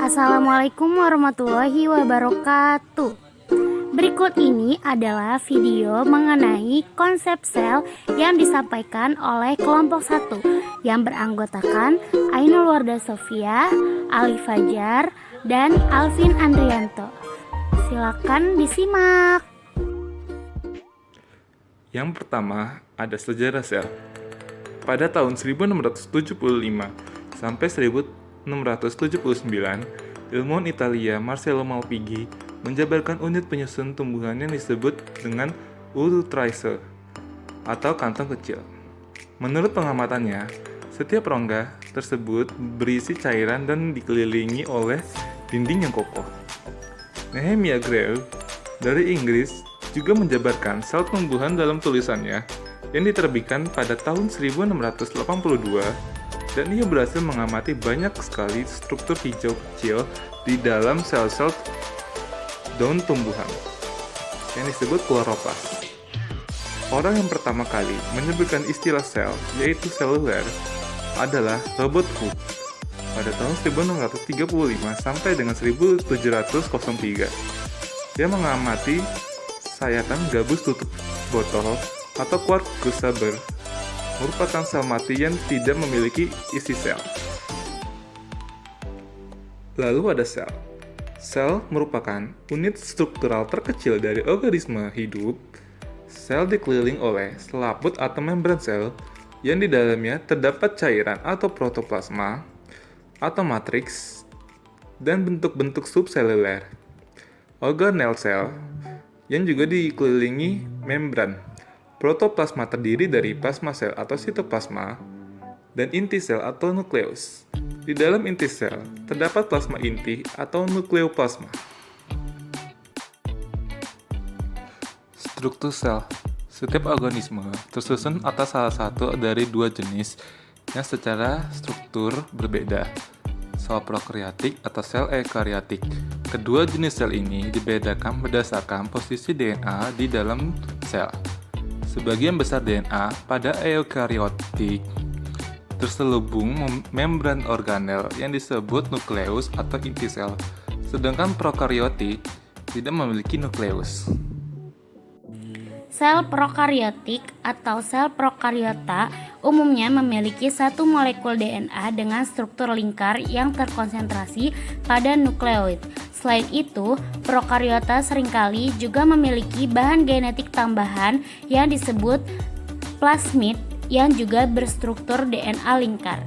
Assalamualaikum warahmatullahi wabarakatuh. Berikut ini adalah video mengenai konsep sel yang disampaikan oleh kelompok 1 yang beranggotakan Ainul Wardah Sofia, Ali Fajar, dan Alvin Andrianto. Silakan disimak. Yang pertama ada sejarah sel. Pada tahun 1675 sampai 1679, ilmuwan Italia Marcello Malpighi menjabarkan unit penyusun tumbuhan yang disebut dengan ultraise atau kantong kecil. Menurut pengamatannya, setiap rongga tersebut berisi cairan dan dikelilingi oleh dinding yang kokoh. Nehemiah Grew dari Inggris juga menjabarkan sel tumbuhan dalam tulisannya yang diterbitkan pada tahun 1682, dan ia berhasil mengamati banyak sekali struktur hijau kecil di dalam sel-sel daun tumbuhan yang disebut kloroplas. Orang yang pertama kali menyebutkan istilah sel, yaitu seluler, adalah Robert Hooke pada tahun 1635 sampai dengan 1703. Dia mengamati sayatan gabus tutup botol atau quarkus saber, merupakan sel mati yang tidak memiliki isi sel. Lalu ada sel. Sel merupakan unit struktural terkecil dari organisme hidup. Sel dikelilingi oleh selaput atau membran sel yang di dalamnya terdapat cairan atau protoplasma atau matriks dan bentuk-bentuk subseluler. Organel sel yang juga dikelilingi membran. Protoplasma terdiri dari plasma sel atau sitoplasma dan inti sel atau nukleus. Di dalam inti sel terdapat plasma inti atau nukleoplasma. Struktur sel. Setiap organisme tersusun atas salah satu dari dua jenis yang secara struktur berbeda, sel prokariotik atau sel eukariotik. Kedua jenis sel ini dibedakan berdasarkan posisi DNA di dalam sel. Sebagian besar DNA pada eukariotik terselubung membran organel yang disebut nukleus atau inti sel, sedangkan prokariotik tidak memiliki nukleus. Sel prokariotik atau sel prokariota umumnya memiliki satu molekul DNA dengan struktur lingkar yang terkonsentrasi pada nukleoid. Selain itu, prokariota seringkali juga memiliki bahan genetik tambahan yang disebut plasmid yang juga berstruktur DNA lingkar.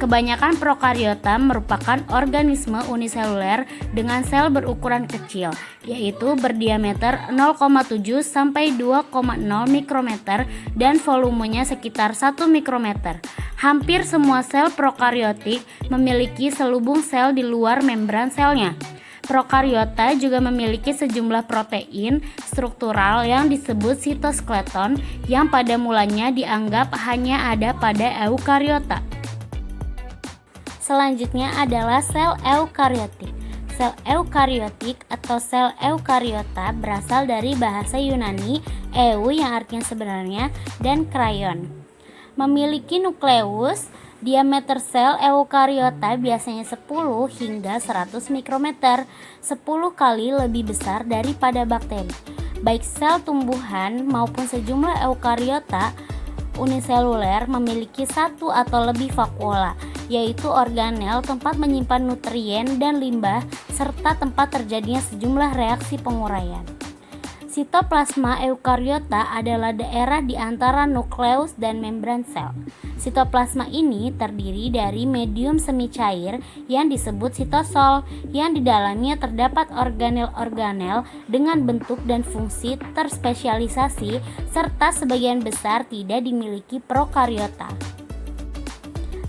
Kebanyakan prokariota merupakan organisme uniseluler dengan sel berukuran kecil, yaitu berdiameter 0,7 sampai 2,0 mikrometer dan volumenya sekitar 1 mikrometer. Hampir semua sel prokariotik memiliki selubung sel di luar membran selnya. Prokariota juga memiliki sejumlah protein struktural yang disebut sitoskeleton yang pada mulanya dianggap hanya ada pada eukariota. Selanjutnya adalah sel eukariotik. Sel eukariotik atau sel eukariota berasal dari bahasa Yunani eu yang artinya sebenarnya dan kryon. Memiliki nukleus. Diameter sel eukariota biasanya 10 hingga 100 mikrometer, 10 kali lebih besar daripada bakteri. Baik sel tumbuhan maupun sejumlah eukariota uniseluler memiliki satu atau lebih vakuola, yaitu organel tempat menyimpan nutrien dan limbah serta tempat terjadinya sejumlah reaksi penguraian. Sitoplasma eukariota adalah daerah di antara nukleus dan membran sel. Sitoplasma ini terdiri dari medium semi cair yang disebut sitosol, yang di dalamnya terdapat organel-organel dengan bentuk dan fungsi terspesialisasi serta sebagian besar tidak dimiliki prokariota.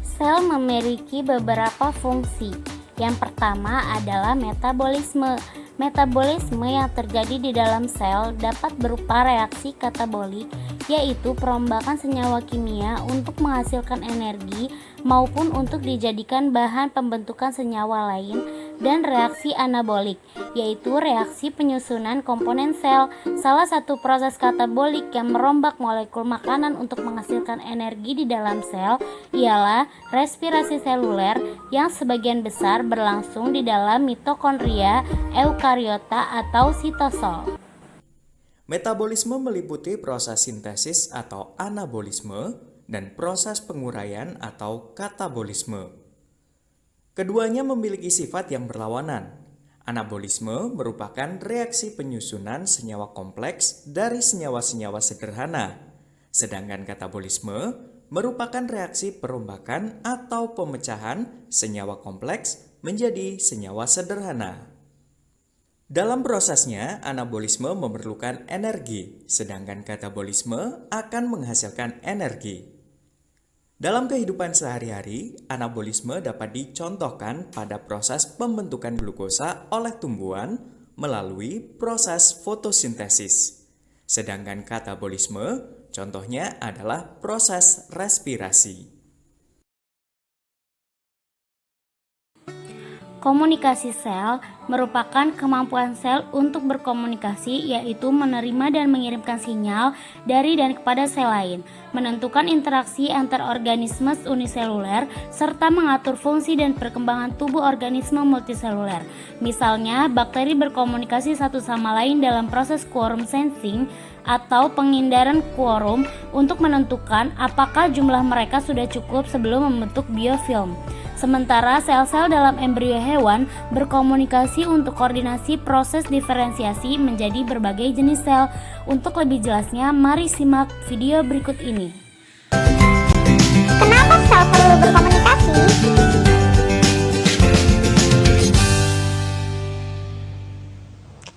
Sel memiliki beberapa fungsi. Yang pertama adalah metabolisme. Metabolisme yang terjadi di dalam sel dapat berupa reaksi katabolik yaitu perombakan senyawa kimia untuk menghasilkan energi maupun untuk dijadikan bahan pembentukan senyawa lain, dan reaksi anabolik, yaitu reaksi penyusunan komponen sel. Salah satu proses katabolik yang merombak molekul makanan untuk menghasilkan energi di dalam sel ialah respirasi seluler yang sebagian besar berlangsung di dalam mitokondria eukariota atau sitosol. Metabolisme meliputi proses sintesis atau anabolisme dan proses penguraian atau katabolisme. Keduanya memiliki sifat yang berlawanan. Anabolisme merupakan reaksi penyusunan senyawa kompleks dari senyawa-senyawa sederhana, sedangkan katabolisme merupakan reaksi perombakan atau pemecahan senyawa kompleks menjadi senyawa sederhana. Dalam prosesnya, anabolisme memerlukan energi, sedangkan katabolisme akan menghasilkan energi. Dalam kehidupan sehari-hari, anabolisme dapat dicontohkan pada proses pembentukan glukosa oleh tumbuhan melalui proses fotosintesis. Sedangkan katabolisme, contohnya adalah proses respirasi. Komunikasi sel merupakan kemampuan sel untuk berkomunikasi, yaitu menerima dan mengirimkan sinyal dari dan kepada sel lain, menentukan interaksi antar organisme uniseluler, serta mengatur fungsi dan perkembangan tubuh organisme multiseluler. Misalnya, bakteri berkomunikasi satu sama lain dalam proses quorum sensing atau penghindaran quorum untuk menentukan apakah jumlah mereka sudah cukup sebelum membentuk biofilm. Sementara sel-sel dalam embrio hewan berkomunikasi untuk koordinasi proses diferensiasi menjadi berbagai jenis sel. Untuk lebih jelasnya, mari simak video berikut ini. Kenapa sel perlu berkomunikasi?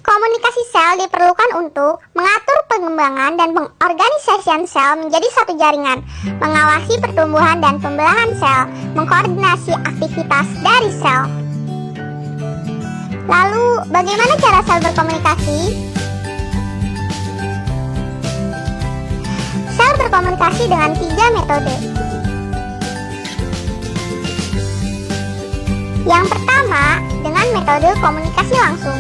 Komunikasi sel diperlukan untuk mengatur pengembangan dan pengorganisasian sel menjadi satu jaringan, mengawasi pertumbuhan dan pembelahan sel, mengkoordinasi aktivitas dari sel. Lalu, bagaimana cara sel berkomunikasi? Sel berkomunikasi dengan 3 metode. Yang pertama, dengan metode komunikasi langsung.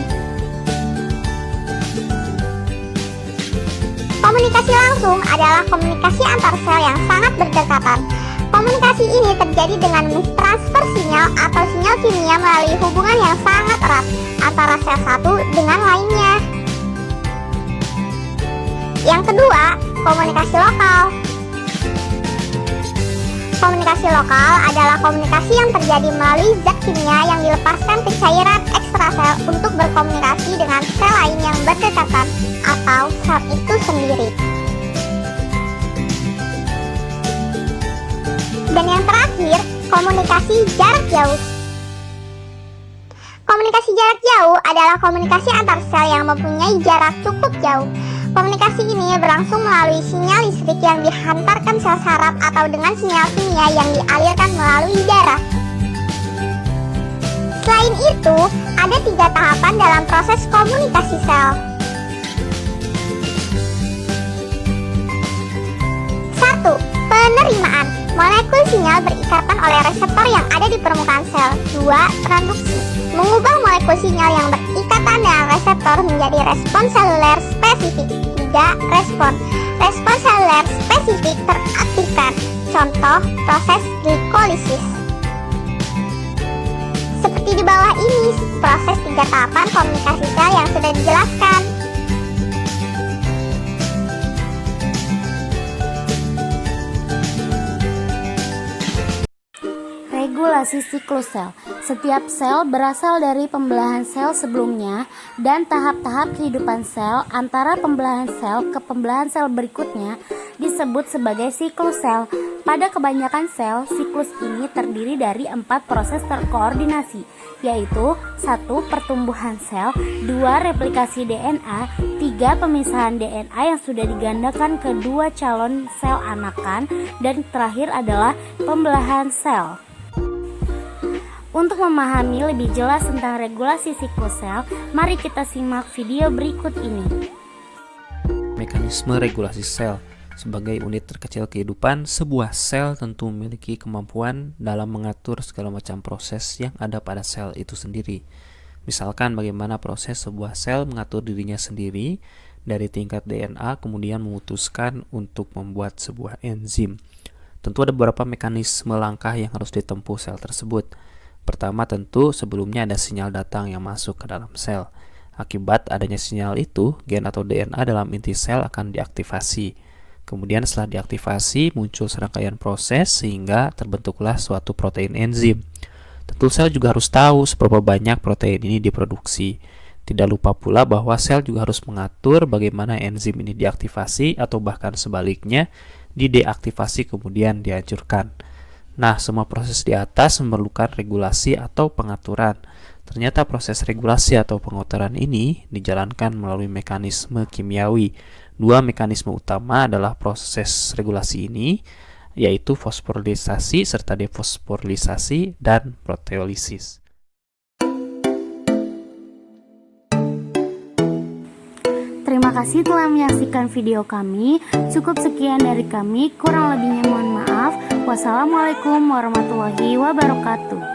Komunikasi langsung adalah komunikasi antar sel yang sangat berdekatan. Komunikasi ini terjadi dengan mentransfer sinyal atau sinyal kimia melalui hubungan yang sangat erat antara sel satu dengan lainnya. Yang kedua, komunikasi lokal. Komunikasi lokal adalah komunikasi yang terjadi melalui zat kimia yang dilepaskan ke cairan ekstrasel untuk berkomunikasi dengan sel lain yang berdekatan atau sel itu sendiri. Dan yang terakhir, komunikasi jarak jauh. Komunikasi jarak jauh adalah komunikasi antar sel yang mempunyai jarak cukup jauh. Komunikasi ini berlangsung melalui sinyal listrik yang dihantarkan sel saraf atau dengan sinyal kimia yang dialirkan melalui darah. Selain itu, ada 3 tahapan dalam proses komunikasi sel. 1. Penerimaan. Molekul sinyal berikatan oleh reseptor yang ada di permukaan sel. 2. Transduksi. Mengubah molekul sinyal yang berikatan dengan reseptor menjadi respons seluler spesifik. 3. Respon. Respons seluler spesifik teraktifkan. Contoh, proses glikolisis. Seperti di bawah ini, proses 3 tahapan komunikasi sel yang sudah dijelaskan. Regulasi siklus sel. Setiap sel berasal dari pembelahan sel sebelumnya, dan tahap-tahap kehidupan sel antara pembelahan sel ke pembelahan sel berikutnya disebut sebagai siklus sel. Pada kebanyakan sel, siklus ini terdiri dari 4 proses terkoordinasi, yaitu 1. Pertumbuhan sel, 2. Replikasi DNA, 3. Pemisahan DNA yang sudah digandakan ke 2 calon sel anakan, dan terakhir adalah pembelahan sel. Untuk memahami lebih jelas tentang regulasi siklus sel, mari kita simak video berikut ini. Mekanisme regulasi sel. Sebagai unit terkecil kehidupan, sebuah sel tentu memiliki kemampuan dalam mengatur segala macam proses yang ada pada sel itu sendiri. Misalkan bagaimana proses sebuah sel mengatur dirinya sendiri dari tingkat DNA kemudian memutuskan untuk membuat sebuah enzim. Tentu ada beberapa mekanisme langkah yang harus ditempuh sel tersebut. Pertama tentu sebelumnya ada sinyal datang yang masuk ke dalam sel. Akibat adanya sinyal itu, gen atau DNA dalam inti sel akan diaktifasi. Kemudian setelah diaktifasi muncul serangkaian proses sehingga terbentuklah suatu protein enzim. Tentu sel juga harus tahu seberapa banyak protein ini diproduksi. Tidak lupa pula bahwa sel juga harus mengatur bagaimana enzim ini diaktifasi atau bahkan sebaliknya dideaktifasi kemudian dihancurkan. Nah, semua proses di atas memerlukan regulasi atau pengaturan. Ternyata proses regulasi atau pengaturan ini dijalankan melalui mekanisme kimiawi. Dua mekanisme utama adalah proses regulasi ini, yaitu fosforilisasi serta defosforilisasi dan proteolisis. Terima kasih telah menyaksikan video kami. Cukup sekian dari kami, kurang lebihnya mohon maaf. Wassalamualaikum warahmatullahi wabarakatuh.